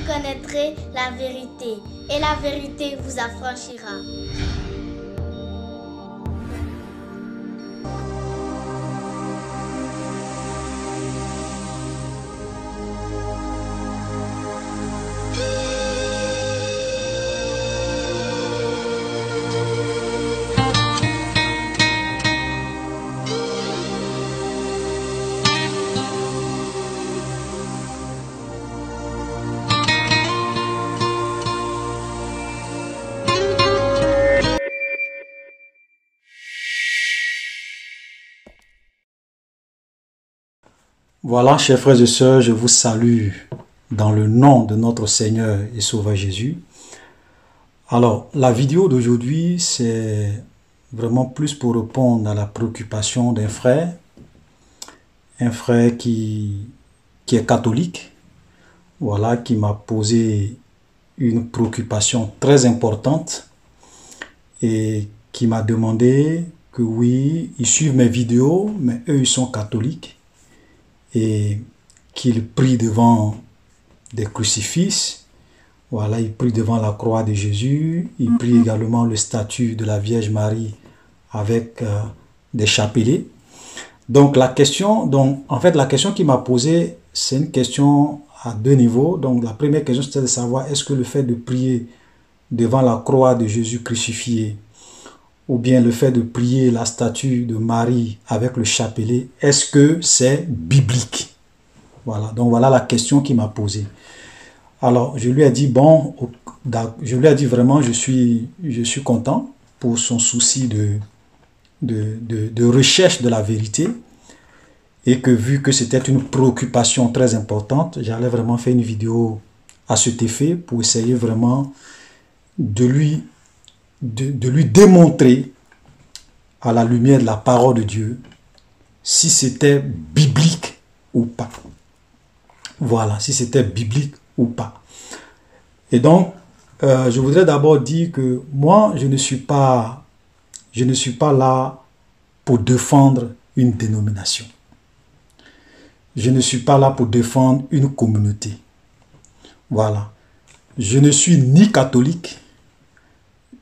connaîtrez la vérité, et la vérité vous affranchira. Voilà, chers frères et sœurs, je vous salue dans le nom de notre Seigneur et Sauveur Jésus. Alors, la vidéo d'aujourd'hui, c'est vraiment plus pour répondre à la préoccupation d'un frère. Un frère qui est catholique, voilà, qui m'a posé une préoccupation très importante et qui m'a demandé que oui, ils suivent mes vidéos, mais eux, ils sont catholiques. Et qu'il prie devant des crucifixes, voilà, il prie devant la croix de Jésus, il prie également le statut de la Vierge Marie avec des chapelets. Donc la question qu'il m'a posée, c'est une question à deux niveaux. Donc la première question, c'était de savoir est-ce que le fait de prier devant la croix de Jésus crucifié, ou bien le fait de prier la statue de Marie avec le chapelet, est-ce que c'est biblique? Voilà, donc voilà la question qu'il m'a posée. Alors, je lui ai dit, bon, je lui ai dit vraiment, je suis content pour son souci de recherche de la vérité, et que vu que c'était une préoccupation très importante, j'allais vraiment faire une vidéo à cet effet pour essayer vraiment de lui démontrer à la lumière de la parole de Dieu si c'était biblique ou pas. Voilà, si c'était biblique ou pas. Et donc, je voudrais d'abord dire que moi, je ne suis pas là pour défendre une dénomination. Je ne suis pas là pour défendre une communauté. Voilà. Je ne suis ni catholique,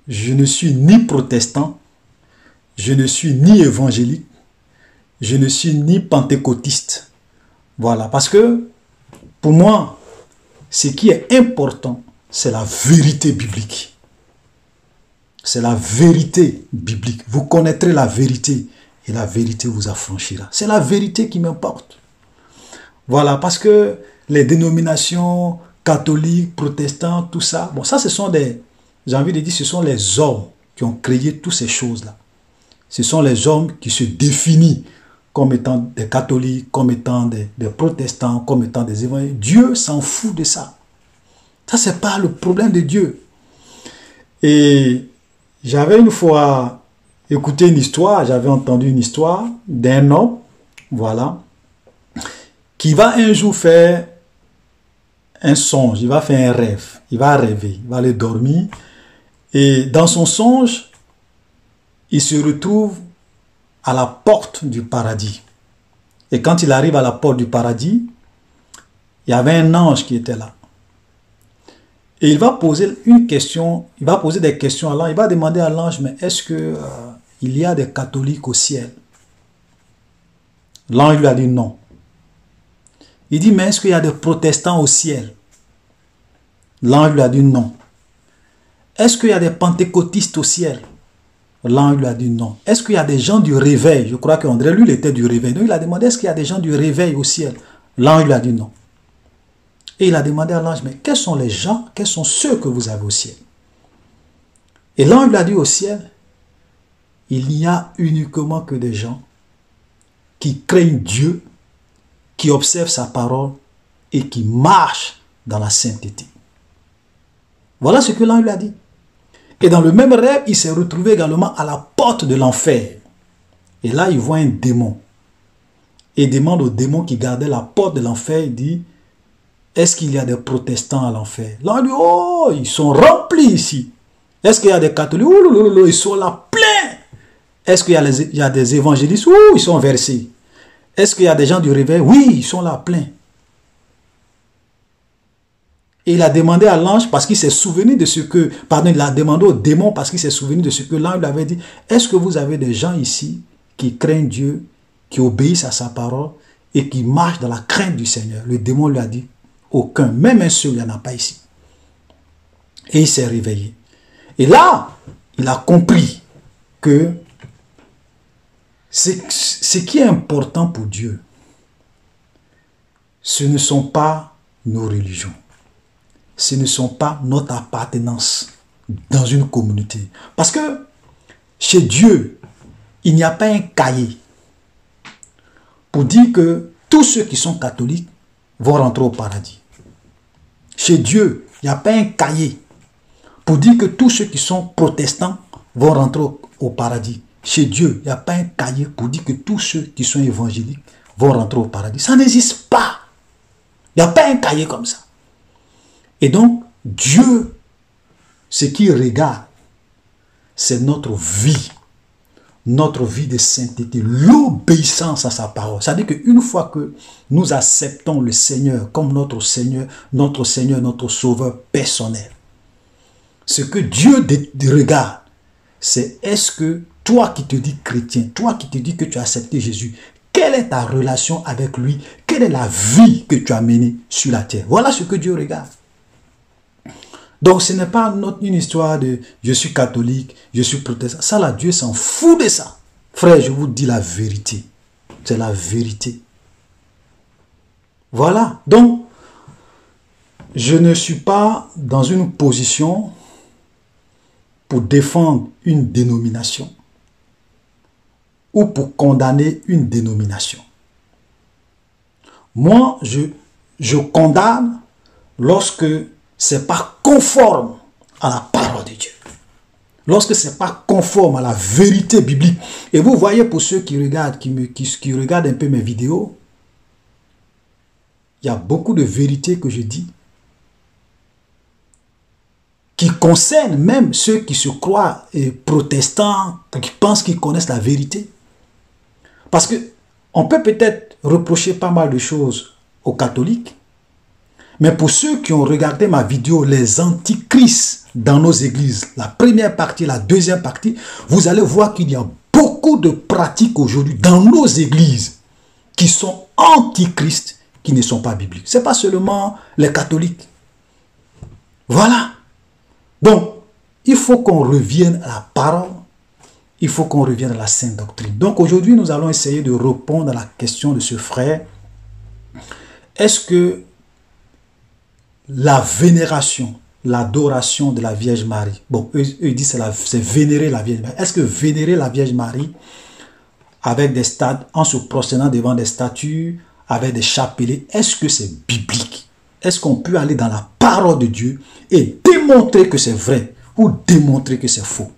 je ne suis ni protestant, je ne suis ni évangélique, je ne suis ni pentecôtiste. Voilà, parce que pour moi, ce qui est important, c'est la vérité biblique. C'est la vérité biblique. Vous connaîtrez la vérité et la vérité vous affranchira. C'est la vérité qui m'importe. Voilà, parce que les dénominations catholiques, protestants, tout ça, bon, ça ce sont j'ai envie de dire, ce sont les hommes qui ont créé toutes ces choses-là. Ce sont les hommes qui se définissent comme étant des catholiques, comme étant des protestants, comme étant des évangéliques. Dieu s'en fout de ça. Ça, c'est pas le problème de Dieu. Et j'avais une fois écouté une histoire, j'avais entendu une histoire d'un homme, voilà, qui va un jour faire un songe, il va faire un rêve, il va rêver, il va aller dormir. Et dans son songe, il se retrouve à la porte du paradis. Et quand il arrive à la porte du paradis, il y avait un ange qui était là. Et il va poser une question, il va poser des questions à l'ange, il va demander à l'ange, mais est-ce que il y a des catholiques au ciel? L'ange lui a dit non. Il dit, mais est-ce qu'il y a des protestants au ciel? L'ange lui a dit non. Est-ce qu'il y a des pentecôtistes au ciel? L'ange lui a dit non. Est-ce qu'il y a des gens du réveil? Je crois qu'André, lui, il était du réveil. Donc il a demandé, est-ce qu'il y a des gens du réveil au ciel? L'ange lui a dit non. Et il a demandé à l'ange, mais quels sont les gens, quels sont ceux que vous avez au ciel? Et l'ange lui a dit au ciel, il n'y a uniquement que des gens qui craignent Dieu, qui observent sa parole et qui marchent dans la sainteté. Voilà ce que l'ange lui a dit. Et dans le même rêve, il s'est retrouvé également à la porte de l'enfer. Et là, il voit un démon. Et il demande au démon qui gardait la porte de l'enfer, il dit, est-ce qu'il y a des protestants à l'enfer? Là, il dit, oh, ils sont remplis ici. Est-ce qu'il y a des catholiques? Ouh, ils sont là pleins. Est-ce qu'il y a des évangélistes? Ouh, ils sont versés. Est-ce qu'il y a des gens du réveil? Oui, ils sont là pleins. Et il a demandé à l'ange parce qu'il s'est souvenu de ce que... Pardon, il a demandé au démon parce qu'il s'est souvenu de ce que l'ange lui avait dit. Est-ce que vous avez des gens ici qui craignent Dieu, qui obéissent à sa parole et qui marchent dans la crainte du Seigneur? Le démon lui a dit, aucun, même un seul, il n'y en a pas ici. Et il s'est réveillé. Et là, il a compris que ce qui est important pour Dieu, ce ne sont pas nos religions. Ce ne sont pas notre appartenance dans une communauté. Parce que chez Dieu, il n'y a pas un cahier pour dire que tous ceux qui sont catholiques vont rentrer au paradis. Chez Dieu, il n'y a pas un cahier pour dire que tous ceux qui sont protestants vont rentrer au paradis. Chez Dieu, il n'y a pas un cahier pour dire que tous ceux qui sont évangéliques vont rentrer au paradis. Ça n'existe pas. Il n'y a pas un cahier comme ça. Et donc, Dieu, ce qu'il regarde, c'est notre vie de sainteté, l'obéissance à sa parole. C'est-à-dire qu'une fois que nous acceptons le Seigneur comme notre Seigneur, notre Sauveur personnel, ce que Dieu regarde, c'est est-ce que toi qui te dis chrétien, toi qui te dis que tu as accepté Jésus, quelle est ta relation avec lui? Quelle est la vie que tu as menée sur la terre? Voilà ce que Dieu regarde. Donc ce n'est pas une histoire de je suis catholique, je suis protestant. Ça là, Dieu s'en fout de ça. Frère, je vous dis la vérité. C'est la vérité. Voilà. Donc, je ne suis pas dans une position pour défendre une dénomination ou pour condamner une dénomination. Moi, je condamne lorsque c'est pas conforme à la parole de Dieu. Lorsque c'est pas conforme à la vérité biblique. Et vous voyez, pour ceux qui regardent, qui regardent un peu mes vidéos, il y a beaucoup de vérités que je dis qui concernent même ceux qui se croient protestants, qui pensent qu'ils connaissent la vérité. Parce que on peut peut-être reprocher pas mal de choses aux catholiques, mais pour ceux qui ont regardé ma vidéo, les antichrists dans nos églises, la première partie, la deuxième partie, vous allez voir qu'il y a beaucoup de pratiques aujourd'hui dans nos églises qui sont antichrists, qui ne sont pas bibliques. Ce n'est pas seulement les catholiques. Voilà. Donc, il faut qu'on revienne à la parole, il faut qu'on revienne à la sainte doctrine. Donc aujourd'hui, nous allons essayer de répondre à la question de ce frère. Est-ce que la vénération, l'adoration de la Vierge Marie, bon, eux disent c'est vénérer la Vierge Marie. Est-ce que vénérer la Vierge Marie avec des stades, en se prosternant devant des statues, avec des chapelets, est-ce que c'est biblique? Est-ce qu'on peut aller dans la parole de Dieu et démontrer que c'est vrai ou démontrer que c'est faux?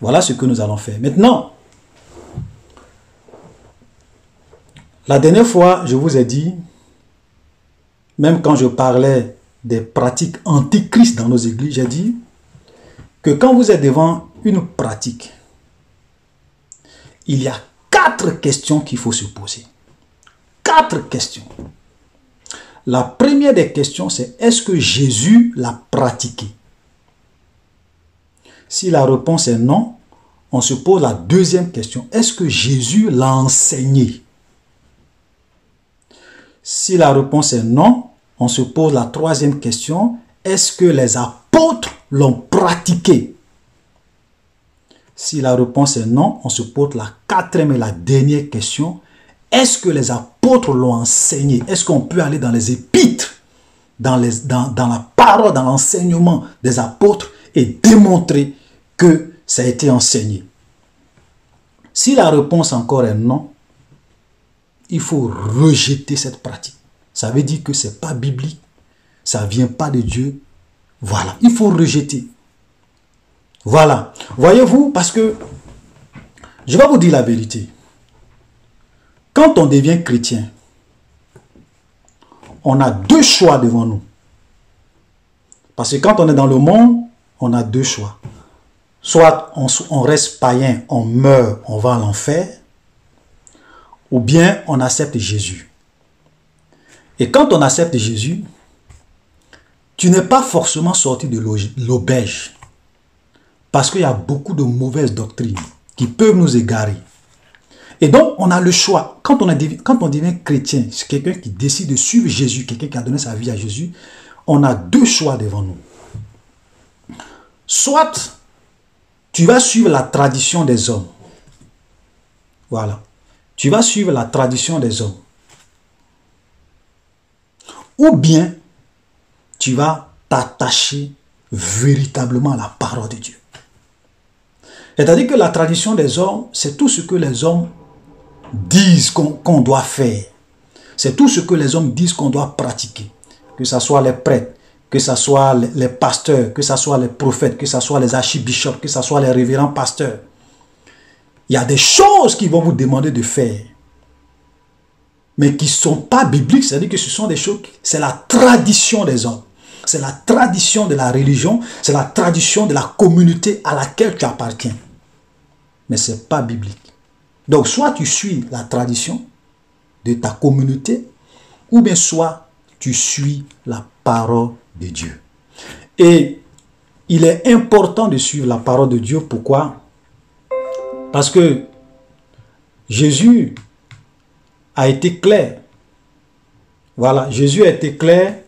Voilà ce que nous allons faire. Maintenant, la dernière fois, je vous ai dit, même quand je parlais des pratiques antichrist dans nos églises, j'ai dit que quand vous êtes devant une pratique, il y a 4 questions qu'il faut se poser. 4 questions. La première des questions, c'est est-ce que Jésus l'a pratiqué? Si la réponse est non, on se pose la deuxième question. Est-ce que Jésus l'a enseigné? Si la réponse est non, on se pose la troisième question. Est-ce que les apôtres l'ont pratiqué? Si la réponse est non, on se pose la quatrième et la dernière question. Est-ce que les apôtres l'ont enseigné? Est-ce qu'on peut aller dans les épîtres, dans la parole, dans l'enseignement des apôtres et démontrer que ça a été enseigné? Si la réponse encore est non, il faut rejeter cette pratique. Ça veut dire que ce n'est pas biblique, ça ne vient pas de Dieu. Voilà, il faut rejeter. Voilà. Voyez-vous, parce que je vais vous dire la vérité. Quand on devient chrétien, on a 2 choix devant nous. Parce que quand on est dans le monde, on a 2 choix. Soit on reste païen, on meurt, on va à l'enfer, ou bien on accepte Jésus. Et quand on accepte Jésus, tu n'es pas forcément sorti de l'auberge. Parce qu'il y a beaucoup de mauvaises doctrines qui peuvent nous égarer. Et donc, on a le choix. Quand on devient chrétien, c'est quelqu'un qui décide de suivre Jésus, quelqu'un qui a donné sa vie à Jésus, on a deux choix devant nous. Soit, tu vas suivre la tradition des hommes. Voilà. Tu vas suivre la tradition des hommes. Ou bien, tu vas t'attacher véritablement à la parole de Dieu. C'est-à-dire que la tradition des hommes, c'est tout ce que les hommes disent qu'on doit faire. C'est tout ce que les hommes disent qu'on doit pratiquer. Que ce soit les prêtres, que ce soit les pasteurs, que ce soit les prophètes, que ce soit les archibishops, que ce soit les révérends pasteurs. Il y a des choses qu'ils vont vous demander de faire, mais qui ne sont pas bibliques. C'est-à-dire que ce sont des choses, c'est la tradition des hommes. C'est la tradition de la religion, c'est la tradition de la communauté à laquelle tu appartiens. Mais ce n'est pas biblique. Donc, soit tu suis la tradition de ta communauté, ou bien soit tu suis la parole de Dieu. Et il est important de suivre la parole de Dieu. Pourquoi? Parce que Jésus a été clair. Voilà, Jésus a été clair.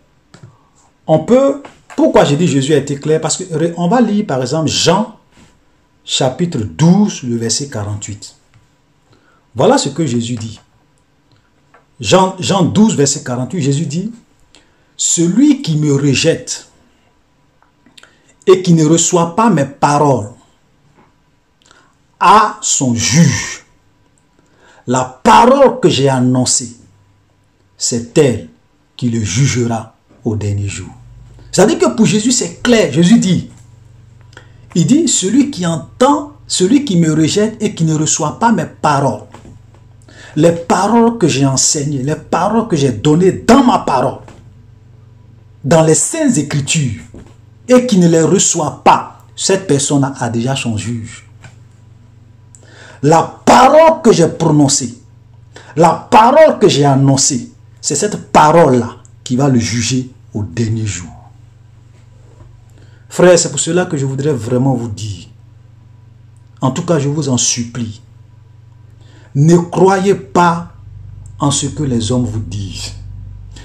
Pourquoi j'ai dit Jésus a été clair? Parce qu'on va lire par exemple Jean chapitre 12, le verset 48. Voilà ce que Jésus dit. Jean 12, verset 48, Jésus dit, « Celui qui me rejette et qui ne reçoit pas mes paroles a son juge. La parole que j'ai annoncée, c'est elle qui le jugera au dernier jour. » C'est-à-dire que pour Jésus, c'est clair. Jésus dit, il dit, celui qui entend, celui qui me rejette et qui ne reçoit pas mes paroles, les paroles que j'ai enseignées, les paroles que j'ai données dans ma parole, dans les saintes écritures, et qui ne les reçoit pas, cette personne a déjà son juge. La parole que j'ai prononcée, la parole que j'ai annoncée, c'est cette parole-là qui va le juger au dernier jour. Frères, c'est pour cela que je voudrais vraiment vous dire, en tout cas je vous en supplie, ne croyez pas en ce que les hommes vous disent.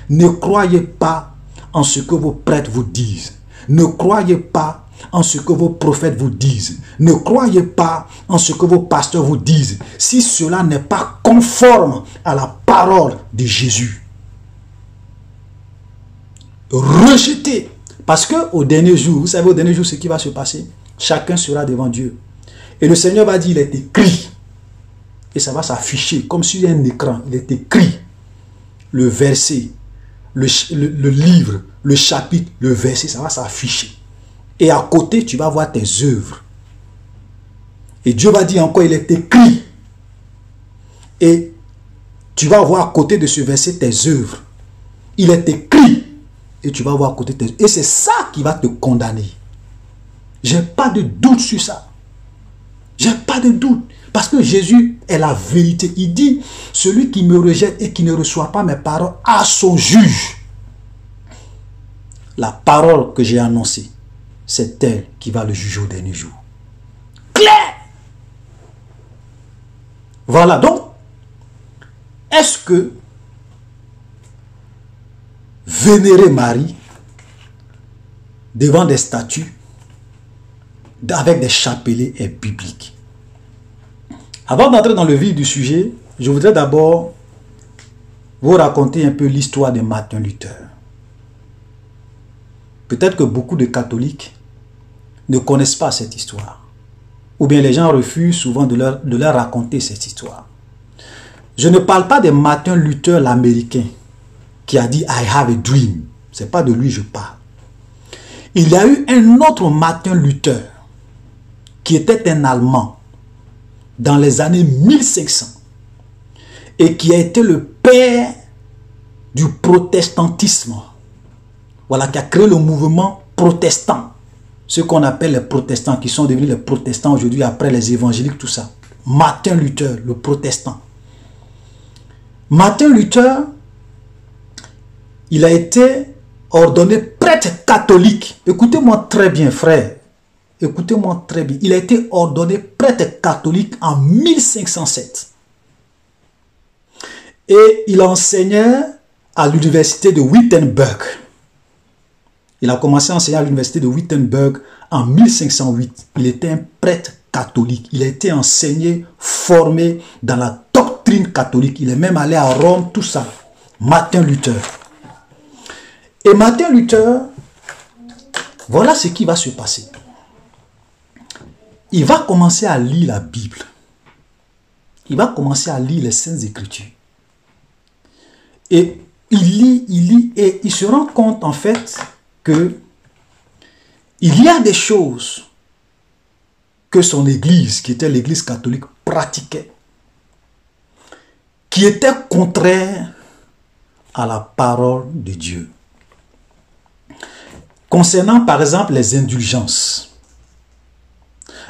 Ne croyez pas en ce que vos prêtres vous disent. Ne croyez pas en ce que vos prophètes vous disent. Ne croyez pas en ce que vos pasteurs vous disent. Si cela n'est pas conforme à la parole de Jésus. Rejetez. Parce qu'au dernier jour, vous savez au dernier jour ce qui va se passer. Chacun sera devant Dieu. Et le Seigneur va dire, il est écrit. Et ça va s'afficher comme sur un écran. Il est écrit le verset, le livre, le chapitre, le verset, ça va s'afficher. Et à côté, tu vas voir tes œuvres. Et Dieu va dire encore, il est écrit. Et tu vas voir à côté de ce verset tes œuvres. Il est écrit. Et tu vas voir à côté tes œuvres. Et c'est ça qui va te condamner. J'ai pas de doute sur ça. J'ai pas de doute. Parce que Jésus est la vérité. Il dit, celui qui me rejette et qui ne reçoit pas mes paroles a son juge. La parole que j'ai annoncée, c'est elle qui va le juger au dernier jour. Clair! Voilà donc, est-ce que vénérer Marie devant des statues avec des chapelets est biblique? Avant d'entrer dans le vif du sujet, je voudrais d'abord vous raconter un peu l'histoire de Martin Luther. Peut-être que beaucoup de catholiques ne connaissent pas cette histoire. Ou bien les gens refusent souvent de leur raconter cette histoire. Je ne parle pas de Martin Luther l'Américain qui a dit « I have a dream ». Ce n'est pas de lui que je parle. Il y a eu un autre Martin Luther qui était un Allemand dans les années 1500 et qui a été le père du protestantisme. Voilà, qui a créé le mouvement protestant. Ce qu'on appelle les protestants, qui sont devenus les protestants aujourd'hui après les évangéliques, tout ça. Martin Luther, le protestant. Martin Luther, il a été ordonné prêtre prêtre catholique. Écoutez-moi très bien, frère. Écoutez-moi très bien. Il a été ordonné prêtre catholique en 1507. Et il enseignait à l'université de Wittenberg. Il a commencé à enseigner à l'université de Wittenberg en 1508. Il était un prêtre catholique. Il a été enseigné, formé dans la doctrine catholique. Il est même allé à Rome, tout ça. Martin Luther. Et Martin Luther, voilà ce qui va se passer. Il va commencer à lire la Bible. Il va commencer à lire les Saintes Écritures. Et il lit, et il se rend compte en fait que il y a des choses que son église, qui était l'église catholique, pratiquait, qui étaient contraires à la parole de Dieu. Concernant par exemple les indulgences.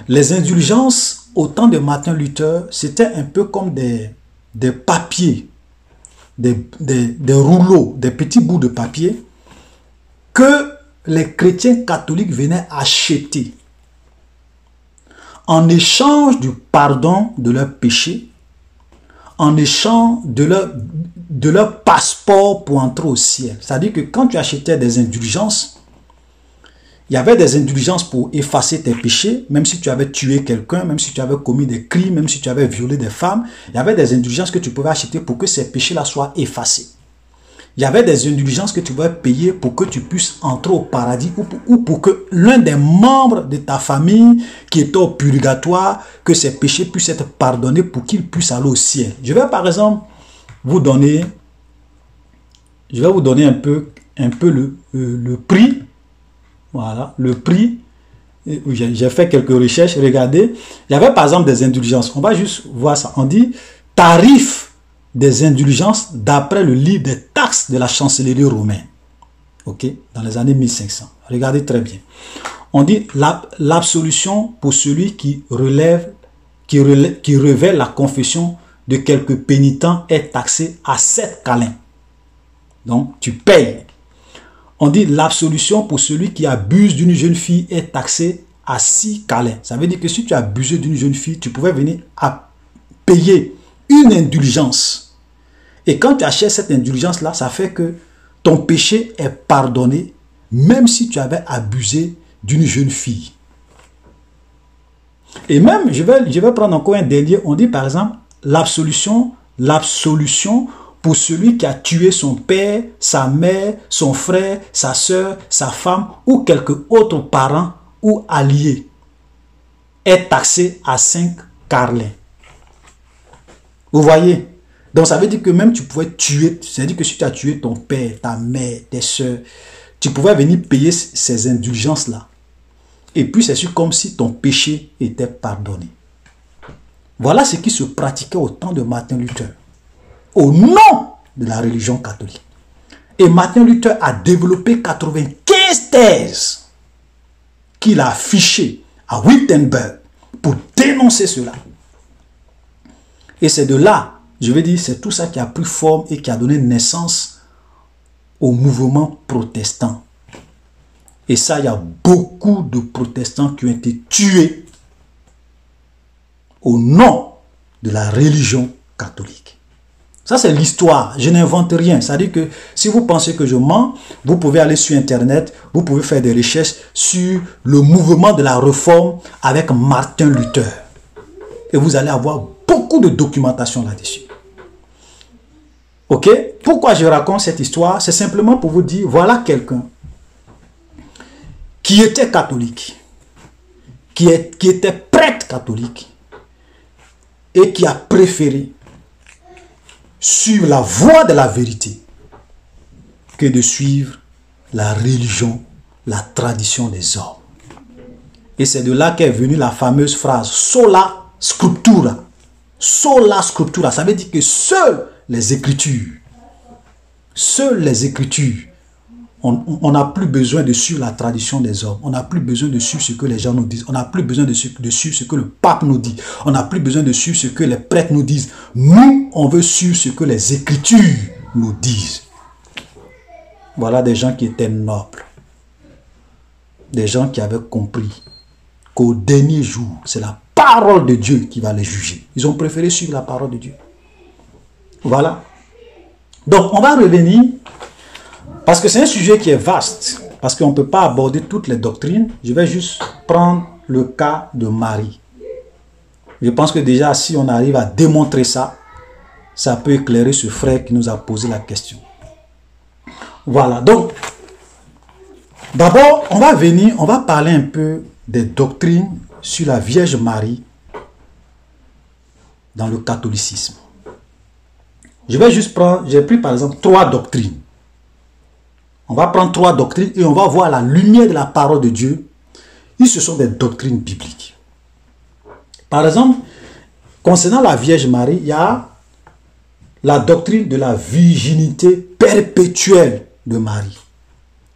Les indulgences au temps de Martin Luther, c'était un peu comme des papiers, des rouleaux, des petits bouts de papier que les chrétiens catholiques venaient acheter en échange du pardon de leurs péchés, en échange de leur passeport pour entrer au ciel. C'est-à-dire que quand tu achetais des indulgences, il y avait des indulgences pour effacer tes péchés, même si tu avais tué quelqu'un, même si tu avais commis des crimes, même si tu avais violé des femmes. Il y avait des indulgences que tu pouvais acheter pour que ces péchés-là soient effacés. Il y avait des indulgences que tu pouvais payer pour que tu puisses entrer au paradis ou pour que l'un des membres de ta famille qui était au purgatoire, que ses péchés puissent être pardonnés pour qu'il puisse aller au ciel. Je vais par exemple vous donner un peu le prix. Voilà, le prix. J'ai fait quelques recherches, regardez. Il y avait par exemple des indulgences. On va juste voir ça. On dit tarif des indulgences d'après le livre des taxes de la chancellerie romaine. Ok, dans les années 1500. Regardez très bien. On dit l'absolution pour celui qui révèle la confession de quelques pénitents est taxée à 7 câlins. Donc, tu payes. On dit l'absolution pour celui qui abuse d'une jeune fille est taxée à 6 câlins. Ça veut dire que si tu as abusé d'une jeune fille, tu pouvais venir à payer une indulgence. Et quand tu achètes cette indulgence-là, ça fait que ton péché est pardonné, même si tu avais abusé d'une jeune fille. Et même, je vais prendre encore un dernier, on dit par exemple, l'absolution pour celui qui a tué son père, sa mère, son frère, sa soeur, sa femme ou quelque autre parent ou allié est taxé à 5 carlins. Vous voyez? Donc ça veut dire que même tu pouvais tuer, c'est-à-dire que si tu as tué ton père, ta mère, tes soeurs, tu pouvais venir payer ces indulgences-là. Et puis c'est comme si ton péché était pardonné. Voilà ce qui se pratiquait au temps de Martin Luther, au nom de la religion catholique. Et Martin Luther a développé 95 thèses qu'il a affichées à Wittenberg pour dénoncer cela. Et c'est de là, je vais dire, c'est tout ça qui a pris forme et qui a donné naissance au mouvement protestant. Et ça, il y a beaucoup de protestants qui ont été tués au nom de la religion catholique. Ça, c'est l'histoire. Je n'invente rien. C'est-à-dire que si vous pensez que je mens, vous pouvez aller sur Internet, vous pouvez faire des recherches sur le mouvement de la réforme avec Martin Luther. Et vous allez avoir beaucoup de documentation là-dessus. Ok? Pourquoi je raconte cette histoire? C'est simplement pour vous dire, voilà quelqu'un qui était catholique, qui était prêtre catholique et qui a préféré suivre la voie de la vérité que de suivre la religion, la tradition des hommes. Et c'est de là qu'est venue la fameuse phrase sola scriptura. Sola scriptura, ça veut dire que seules les Écritures, on n'a plus besoin de suivre la tradition des hommes. On n'a plus besoin de suivre ce que les gens nous disent. On n'a plus besoin de suivre ce que le pape nous dit. On n'a plus besoin de suivre ce que les prêtres nous disent. Nous, on veut suivre ce que les Écritures nous disent. Voilà des gens qui étaient nobles. des gens qui avaient compris qu'au dernier jour, c'est la parole de Dieu qui va les juger. Ils ont préféré suivre la parole de Dieu. Voilà. Donc, on va revenir, parce que c'est un sujet qui est vaste, parce qu'on ne peut pas aborder toutes les doctrines. Je vais juste prendre le cas de Marie. Je pense que déjà, si on arrive à démontrer ça, ça peut éclairer ce frère qui nous a posé la question. Voilà, donc, d'abord, on va parler un peu des doctrines sur la Vierge Marie dans le catholicisme. Je vais juste prendre, j'ai pris par exemple 3 doctrines. On va prendre 3 doctrines et on va voir la lumière de la parole de Dieu. Et ce sont des doctrines bibliques. Par exemple, concernant la Vierge Marie, il y a la doctrine de la virginité perpétuelle de Marie.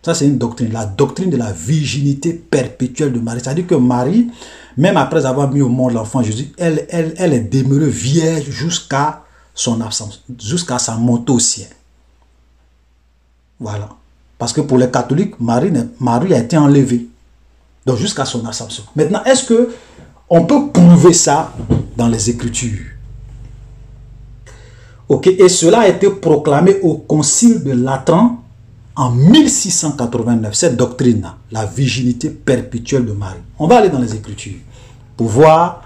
Ça, c'est une doctrine. La doctrine de la virginité perpétuelle de Marie. C'est-à-dire que Marie, même après avoir mis au monde l'enfant Jésus, elle est demeurée vierge jusqu'à son absence, jusqu'à sa montée au ciel. Voilà. Parce que pour les catholiques, Marie a été enlevée. Donc jusqu'à son ascension. Maintenant, est-ce que on peut prouver ça dans les Écritures? Ok. Et cela a été proclamé au Concile de Latran en 1689. Cette doctrine-là, la virginité perpétuelle de Marie. On va aller dans les Écritures pour voir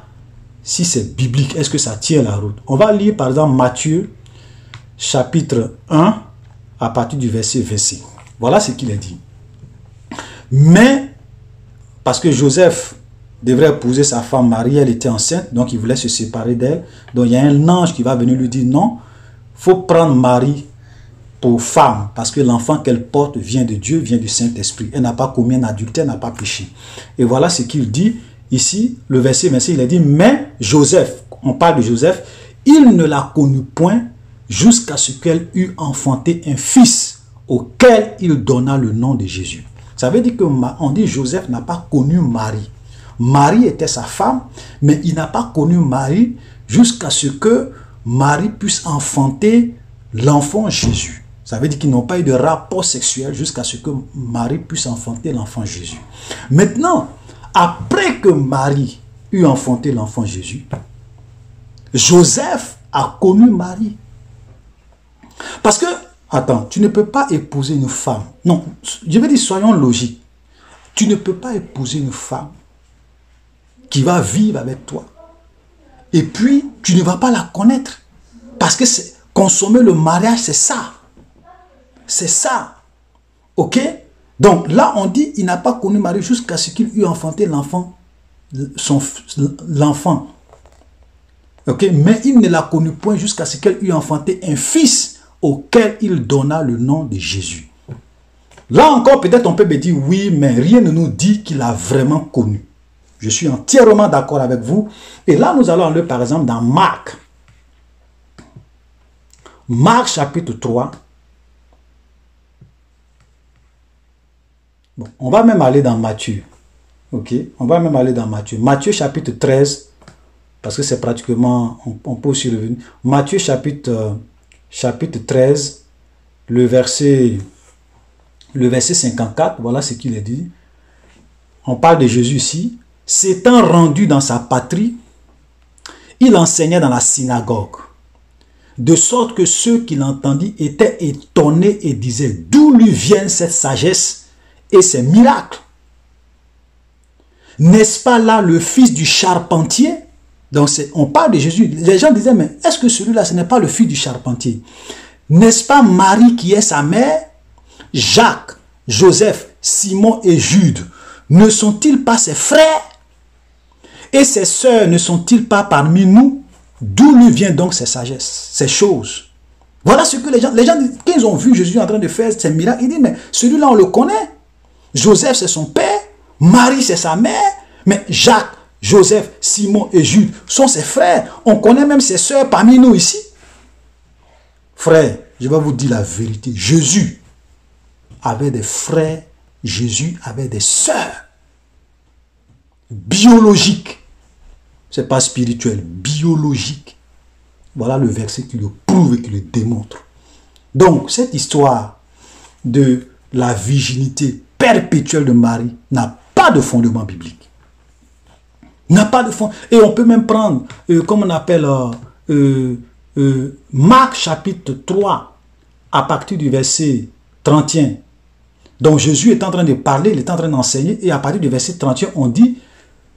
si c'est biblique. Est-ce que ça tient la route? On va lire par exemple Matthieu chapitre 1 à partir du verset 25. Voilà ce qu'il est dit. Mais, parce que Joseph devrait épouser sa femme Marie, elle était enceinte, donc il voulait se séparer d'elle. Donc il y a un ange qui va venir lui dire non, il faut prendre Marie pour femme, parce que l'enfant qu'elle porte vient de Dieu, vient du Saint-Esprit. Elle n'a pas commis un adultère, n'a pas péché. Et voilà ce qu'il dit ici, le verset 26, il a dit, mais Joseph, on parle de Joseph, il ne l'a connue point jusqu'à ce qu'elle eût enfanté un fils auquel il donna le nom de Jésus. Ça veut dire que on dit Joseph n'a pas connu Marie. Marie était sa femme, mais il n'a pas connu Marie jusqu'à ce que Marie puisse enfanter l'enfant Jésus. Ça veut dire qu'ils n'ont pas eu de rapport sexuel jusqu'à ce que Marie puisse enfanter l'enfant Jésus. Maintenant, après que Marie eut enfanté l'enfant Jésus, Joseph a connu Marie. Parce que, attends, tu ne peux pas épouser une femme. Non, je veux dire, soyons logiques. Tu ne peux pas épouser une femme qui va vivre avec toi. Et puis, tu ne vas pas la connaître. Parce que consommer le mariage, c'est ça. C'est ça. Ok? Donc là, on dit, il n'a pas connu Marie jusqu'à ce qu'il eût enfanté l'enfant. L'enfant. Ok? Mais il ne l'a connu point jusqu'à ce qu'elle eût enfanté un fils auquel il donna le nom de Jésus. Là encore, peut-être on peut me dire, oui, mais rien ne nous dit qu'il a vraiment connu. Je suis entièrement d'accord avec vous. Et là, nous allons aller, par exemple, dans Marc. Marc chapitre 3. Bon, on va même aller dans Matthieu. Ok? On va même aller dans Matthieu. Matthieu chapitre 13. Parce que c'est pratiquement, on peut aussi revenir. Matthieu chapitre 13, le verset 54, voilà ce qu'il est dit. On parle de Jésus ici. S'étant rendu dans sa patrie, il enseignait dans la synagogue, de sorte que ceux qui l'entendirent étaient étonnés et disaient, d'où lui viennent cette sagesse et ces miracles? N'est-ce pas là le fils du charpentier? Donc on parle de Jésus. Les gens disaient, mais est-ce que celui-là, ce n'est pas le fils du charpentier? N'est-ce pas Marie qui est sa mère? Jacques, Joseph, Simon et Jude, ne sont-ils pas ses frères? Et ses sœurs ne sont-ils pas parmi nous? D'où lui vient donc ces sagesses, ces choses? Voilà ce que les gens disent. Quand ils ont vu Jésus en train de faire ces miracles, ils disent, mais celui-là, on le connaît. Joseph, c'est son père. Marie, c'est sa mère. Mais Jacques, Joseph, Simon et Jude sont ses frères. On connaît même ses sœurs parmi nous ici. Frères, je vais vous dire la vérité. Jésus avait des frères. Jésus avait des sœurs. Biologiques. Ce n'est pas spirituel. Biologique. Voilà le verset qui le prouve et qui le démontre. Donc, cette histoire de la virginité perpétuelle de Marie n'a pas de fondement biblique. N'a pas de fond. Et on peut même prendre, comme on appelle, Marc chapitre 3, à partir du verset 31. Donc Jésus est en train de parler, il est en train d'enseigner, et à partir du verset 31, on dit,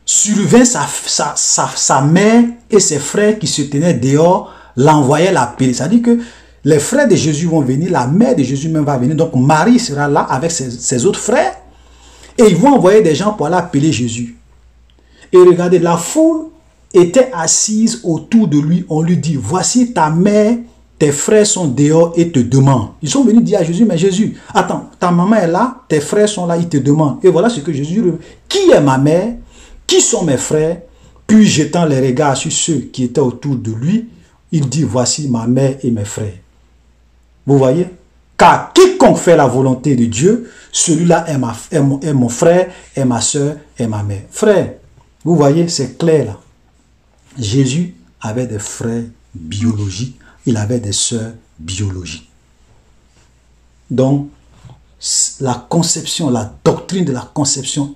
survint sa mère et ses frères qui se tenaient dehors, l'envoyaient l'appeler. C'est-à-dire que les frères de Jésus vont venir, la mère de Jésus même va venir. Donc Marie sera là avec ses autres frères, et ils vont envoyer des gens pour aller appeler Jésus. Et regardez, la foule était assise autour de lui. On lui dit, voici ta mère, tes frères sont dehors et te demandent. Ils sont venus dire à Jésus, mais Jésus, attends, ta maman est là, tes frères sont là, ils te demandent. Et voilà ce que Jésus dit. Qui est ma mère? Qui sont mes frères? Puis jetant les regards sur ceux qui étaient autour de lui, il dit, voici ma mère et mes frères. Vous voyez? Car quiconque fait la volonté de Dieu, celui-là est mon frère, est ma soeur, est ma mère. Frère, vous voyez, c'est clair là. Jésus avait des frères biologiques, il avait des sœurs biologiques. Donc, la conception, la doctrine de la conception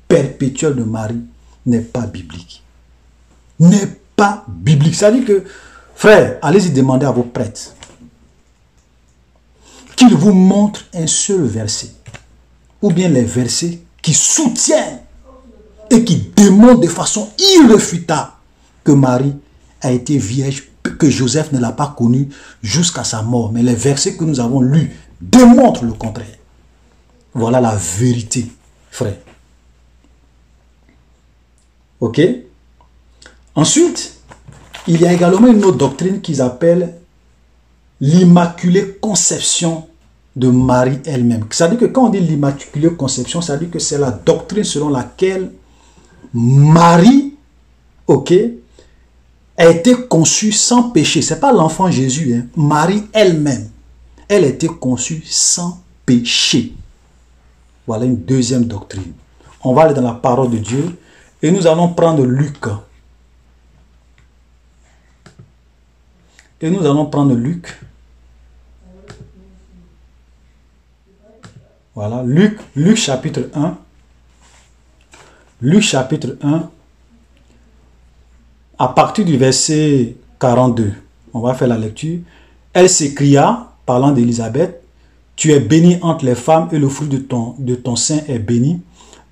perpétuelle de Marie n'est pas biblique. N'est pas biblique. Ça veut dire que, frère, allez-y demander à vos prêtres qu'ils vous montrent un seul verset, ou bien les versets qui soutiennent et qui démontrent de façon irréfutable que Marie a été vierge, que Joseph ne l'a pas connue jusqu'à sa mort. Mais les versets que nous avons lus démontrent le contraire. Voilà la vérité, frère. Ok? Ensuite, il y a également une autre doctrine qu'ils appellent l'immaculée conception de Marie elle-même. C'est-à-dire que quand on dit l'immaculée conception, ça veut dire que c'est la doctrine selon laquelle Marie, ok, a été conçue sans péché. Ce n'est pas l'enfant Jésus, hein. Marie elle-même, elle a été conçue sans péché. Voilà une deuxième doctrine. On va aller dans la parole de Dieu et nous allons prendre Luc. Et nous allons prendre Luc. Voilà, Luc chapitre 1. Luc chapitre 1. À partir du verset 42. On va faire la lecture. Elle s'écria, parlant d'Élisabeth, tu es bénie entre les femmes et le fruit de ton sein est béni.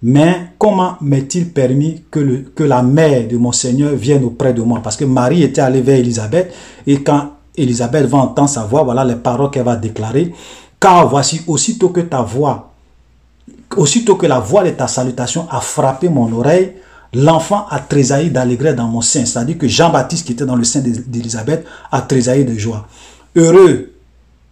Mais comment m'est-il permis que la mère de mon Seigneur vienne auprès de moi? Parce que Marie était allée vers Élisabeth, et quand Élisabeth va entendre sa voix, voilà les paroles qu'elle va déclarer. Car voici, aussitôt que la voix de ta salutation a frappé mon oreille, l'enfant a tressailli d'allégresse dans mon sein. C'est-à-dire que Jean-Baptiste, qui était dans le sein d'Élisabeth, a tressailli de joie. Heureux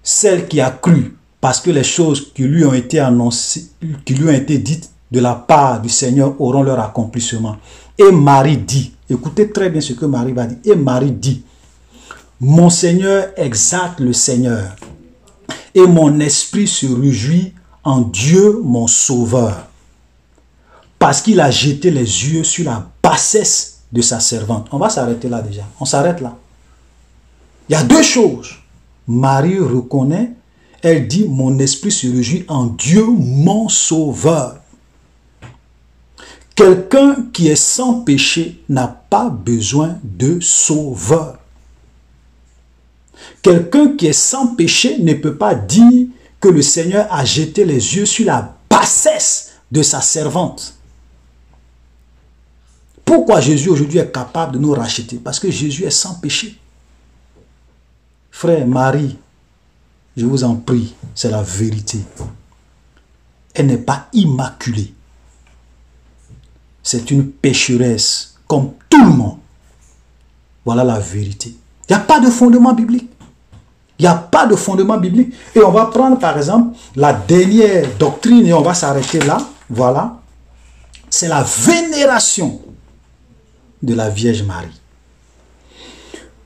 celle qui a cru, parce que les choses qui lui ont été annoncées, qui lui ont été dites de la part du Seigneur auront leur accomplissement. Et Marie dit, écoutez très bien ce que Marie va dire. Et Marie dit, mon Seigneur exalte le Seigneur, et mon esprit se réjouit en Dieu mon Sauveur, parce qu'il a jeté les yeux sur la bassesse de sa servante. On va s'arrêter là déjà. On s'arrête là. Il y a deux choses. Marie reconnaît, elle dit, mon esprit se réjouit en Dieu mon Sauveur. Quelqu'un qui est sans péché n'a pas besoin de sauveur. Quelqu'un qui est sans péché ne peut pas dire que le Seigneur a jeté les yeux sur la bassesse de sa servante. Pourquoi Jésus aujourd'hui est capable de nous racheter? Parce que Jésus est sans péché. Frère, Marie, je vous en prie, c'est la vérité. Elle n'est pas immaculée. C'est une pécheresse comme tout le monde. Voilà la vérité. Il n'y a pas de fondement biblique. Il n'y a pas de fondement biblique. Et on va prendre par exemple la dernière doctrine et on va s'arrêter là. Voilà. C'est la vénération de la Vierge Marie.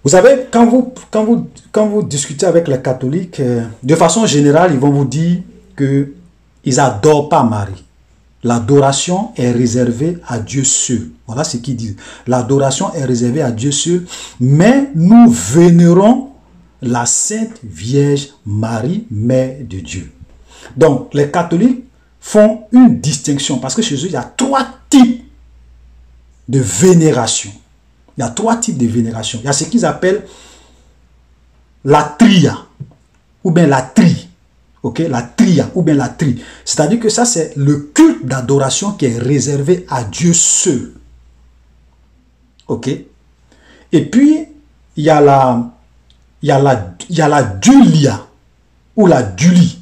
Vous savez, quand vous discutez avec les catholiques, de façon générale, ils vont vous dire qu'ils n'adorent pas Marie. L'adoration est réservée à Dieu seul. Voilà ce qu'ils disent. L'adoration est réservée à Dieu seul. Mais nous vénérons la Sainte Vierge Marie, Mère de Dieu. Donc, les catholiques font une distinction parce que chez eux, il y a 3 types de vénération. Il y a 3 types de vénération. Il y a ce qu'ils appellent la tria ou bien la tri. Ok, la tria ou bien la tri. C'est-à-dire que ça, c'est le culte d'adoration qui est réservé à Dieu seul. Ok. Et puis, il y a la dulia ou la dulie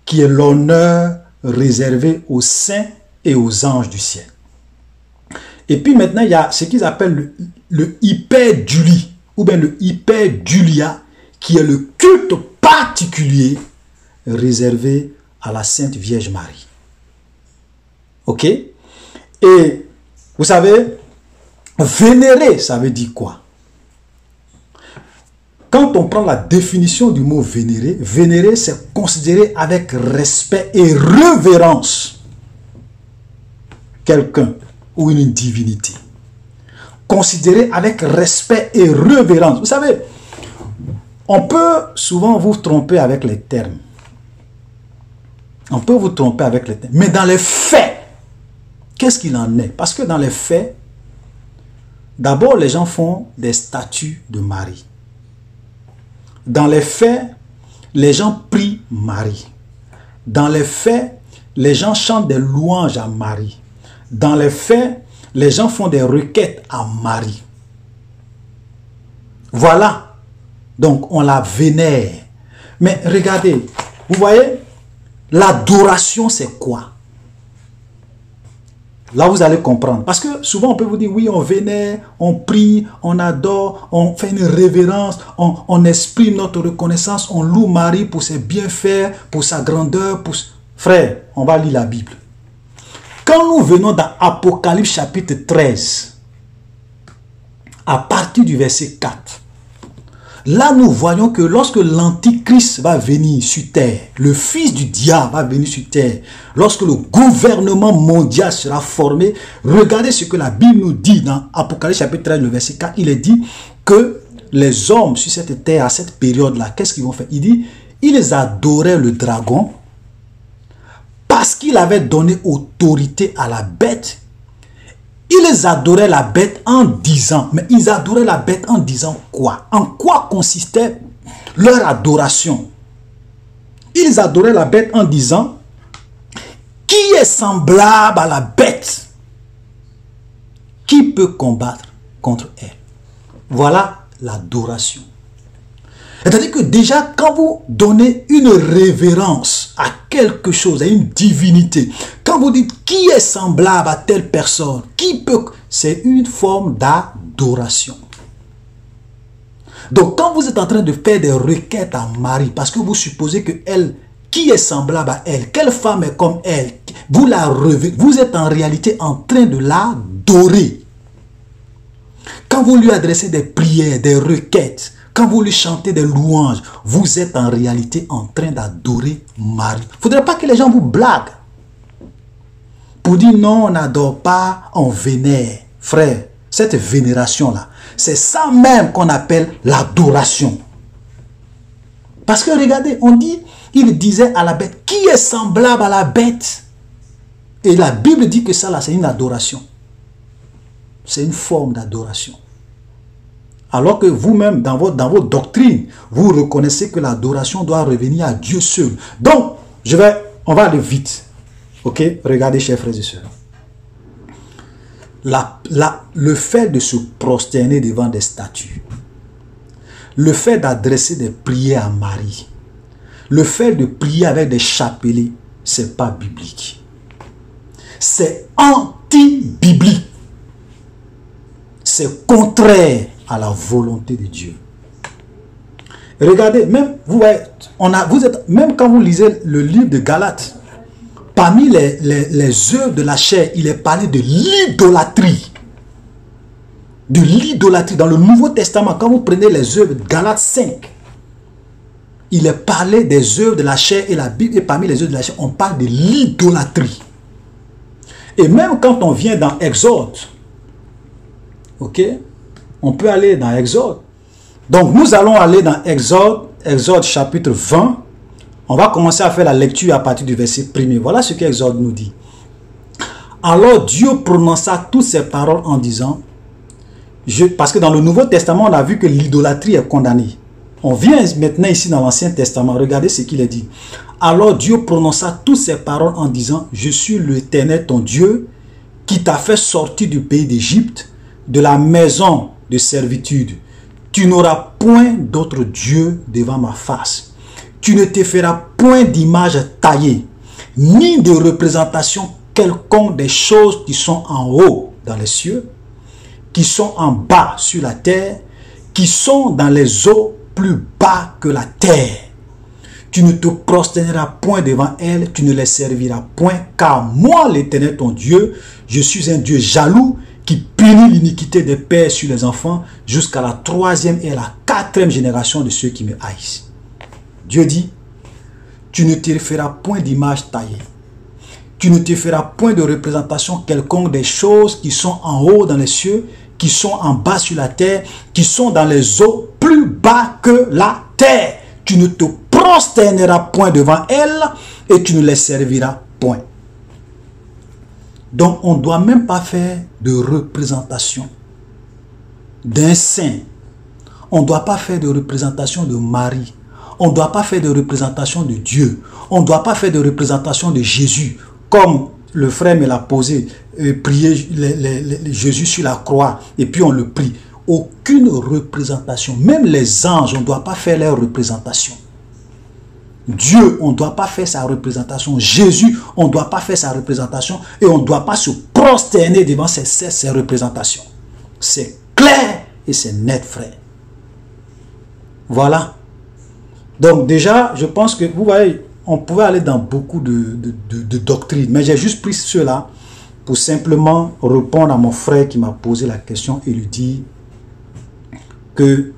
qui est l'honneur réservé aux saints et aux anges du ciel. Et puis maintenant, il y a ce qu'ils appellent le hyperdulie ou bien le hyperdulia qui est le culte particulier réservé à la Sainte Vierge Marie. Ok? Et vous savez, vénérer, ça veut dire quoi? Quand on prend la définition du mot vénérer, vénérer, c'est considérer avec respect et révérence quelqu'un ou une divinité. Considérer avec respect et révérence. Vous savez, on peut souvent vous tromper avec les termes. On peut vous tromper avec les termes. Mais dans les faits, qu'est-ce qu'il en est? Parce que dans les faits, d'abord, les gens font des statues de Marie. Dans les faits, les gens prient Marie. Dans les faits, les gens chantent des louanges à Marie. Dans les faits, les gens font des requêtes à Marie. Voilà. Donc, on la vénère. Mais regardez, vous voyez, l'adoration, c'est quoi? Là, vous allez comprendre. Parce que souvent, on peut vous dire, oui, on vénère, on prie, on adore, on fait une révérence, on exprime notre reconnaissance, on loue Marie pour ses bienfaits, pour sa grandeur. Frère, on va lire la Bible. Quand nous venons dans Apocalypse chapitre 13, à partir du verset 4, là, nous voyons que lorsque l'Antichrist va venir sur terre, le fils du diable va venir sur terre, lorsque le gouvernement mondial sera formé, regardez ce que la Bible nous dit dans Apocalypse chapitre 13, le verset 4. Il est dit que les hommes sur cette terre, à cette période-là, qu'est-ce qu'ils vont faire? Il dit, ils adoraient le dragon parce qu'il avait donné autorité à la bête. Ils adoraient la bête en disant, mais ils adoraient la bête en disant quoi? En quoi consistait leur adoration? Ils adoraient la bête en disant, qui est semblable à la bête? Qui peut combattre contre elle? Voilà l'adoration. C'est-à-dire que déjà, quand vous donnez une révérence à quelque chose, à une divinité, quand vous dites qui est semblable à telle personne, qui peut, c'est une forme d'adoration. Donc, quand vous êtes en train de faire des requêtes à Marie, parce que vous supposez que elle, qui est semblable à elle, quelle femme est comme elle, vous la revêtez, vous êtes en réalité en train de l'adorer. Quand vous lui adressez des prières, des requêtes, quand vous lui chantez des louanges, vous êtes en réalité en train d'adorer Marie. Il ne faudrait pas que les gens vous blaguent. Pour dire non, on n'adore pas, on vénère. Frère, cette vénération-là, c'est ça même qu'on appelle l'adoration. Parce que regardez, on dit, il disait à la bête, qui est semblable à la bête? Et la Bible dit que ça là, c'est une adoration. C'est une forme d'adoration. Alors que vous-même, dans vos doctrines, vous reconnaissez que l'adoration doit revenir à Dieu seul. Donc, on va aller vite. Ok? Regardez, chers frères et sœurs. Le fait de se prosterner devant des statues, le fait d'adresser des prières à Marie, le fait de prier avec des chapelets, ce n'est pas biblique. C'est anti-biblique. C'est contraire à la volonté de Dieu. Regardez, même, vous voyez, même quand vous lisez le livre de Galates, parmi les œuvres de la chair, il est parlé de l'idolâtrie. De l'idolâtrie. Dans le Nouveau Testament, quand vous prenez les œuvres de Galates 5, il est parlé des œuvres de la chair et la Bible, et parmi les œuvres de la chair, on parle de l'idolâtrie. Et même quand on vient dans Exode, ok, on peut aller dans Exode. Donc nous allons aller dans Exode chapitre 20, On va commencer à faire la lecture à partir du verset 1er. Voilà ce qu'Exode nous dit. Alors Dieu prononça toutes ces paroles en disant, parce que dans le Nouveau Testament, on a vu que l'idolâtrie est condamnée. On vient maintenant ici dans l'Ancien Testament. Regardez ce qu'il est dit. Alors Dieu prononça toutes ces paroles en disant, je suis l'Éternel ton Dieu, qui t'a fait sortir du pays d'Égypte, de la maison de servitude. Tu n'auras point d'autre Dieu devant ma face. Tu ne te feras point d'image taillée, ni de représentation quelconque des choses qui sont en haut dans les cieux, qui sont en bas sur la terre, qui sont dans les eaux plus bas que la terre. Tu ne te prosterneras point devant elles, tu ne les serviras point, car moi, l'Éternel ton Dieu, je suis un Dieu jaloux qui punit l'iniquité des pères sur les enfants jusqu'à la 3e et la 4e génération de ceux qui me haïssent. Dieu dit, tu ne te feras point d'image taillée. Tu ne te feras point de représentation quelconque des choses qui sont en haut dans les cieux, qui sont en bas sur la terre, qui sont dans les eaux plus bas que la terre. Tu ne te prosterneras point devant elles et tu ne les serviras point. Donc, on ne doit même pas faire de représentation d'un saint. On ne doit pas faire de représentation de Marie. On ne doit pas faire de représentation de Dieu. On ne doit pas faire de représentation de Jésus. Comme le frère me l'a posé, prier Jésus sur la croix et puis on le prie. Aucune représentation. Même les anges, on ne doit pas faire leur représentation. Dieu, on ne doit pas faire sa représentation. Jésus, on ne doit pas faire sa représentation. Et on ne doit pas se prosterner devant ces représentations. C'est clair et c'est net, frère. Voilà. Donc déjà, je pense que, vous voyez, on pouvait aller dans beaucoup de doctrines. Mais j'ai juste pris cela pour simplement répondre à mon frère qui m'a posé la question et lui dire que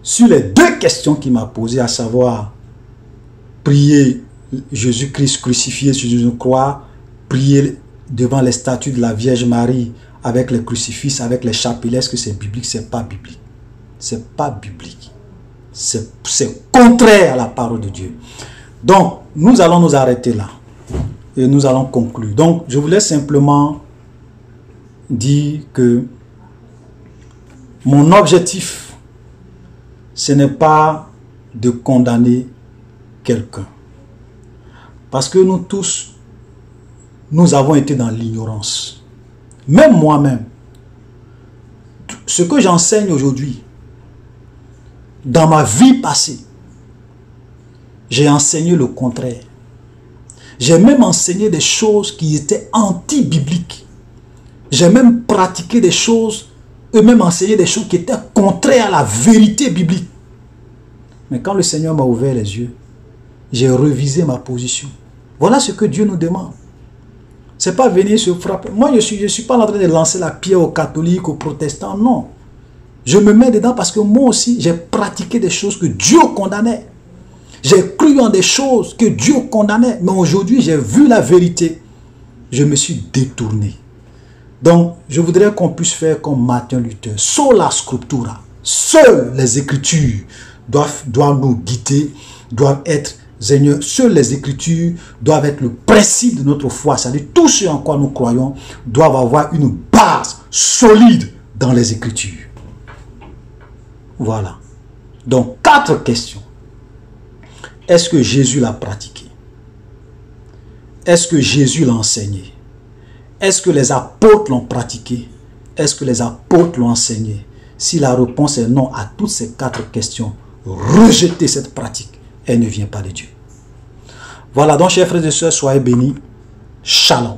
sur les deux questions qu'il m'a posées, à savoir prier Jésus-Christ crucifié sur une croix, prier devant les statues de la Vierge Marie avec les crucifixes, avec les chapelets, est-ce que c'est biblique? C'est pas biblique. C'est pas biblique. C'est contraire à la parole de Dieu. Donc, nous allons nous arrêter là. Et nous allons conclure. Donc, je voulais simplement dire que mon objectif, ce n'est pas de condamner quelqu'un. Parce que nous tous, nous avons été dans l'ignorance. Même moi-même. Ce que j'enseigne aujourd'hui, dans ma vie passée, j'ai enseigné le contraire. J'ai même enseigné des choses qui étaient anti-bibliques. J'ai même pratiqué des choses, eux-mêmes enseigné des choses qui étaient contraires à la vérité biblique. Mais quand le Seigneur m'a ouvert les yeux, j'ai révisé ma position. Voilà ce que Dieu nous demande. Ce n'est pas venir se frapper. Moi, je ne suis pas en train de lancer la pierre aux catholiques, aux protestants, non. Je me mets dedans parce que moi aussi, j'ai pratiqué des choses que Dieu condamnait. J'ai cru en des choses que Dieu condamnait. Mais aujourd'hui, j'ai vu la vérité. Je me suis détourné. Donc, je voudrais qu'on puisse faire comme Martin Luther. Sola scriptura. Seules les Écritures doivent nous guider, doivent être, Seigneur, seules les Écritures doivent être le principe de notre foi. C'est-à-dire, tout ce en quoi nous croyons doivent avoir une base solide dans les Écritures. Voilà. Donc, 4 questions. Est-ce que Jésus l'a pratiqué? Est-ce que Jésus l'a enseigné? Est-ce que les apôtres l'ont pratiqué? Est-ce que les apôtres l'ont enseigné? Si la réponse est non à toutes ces 4 questions, rejetez cette pratique. Elle ne vient pas de Dieu. Voilà, donc chers frères et sœurs, soyez bénis. Shalom.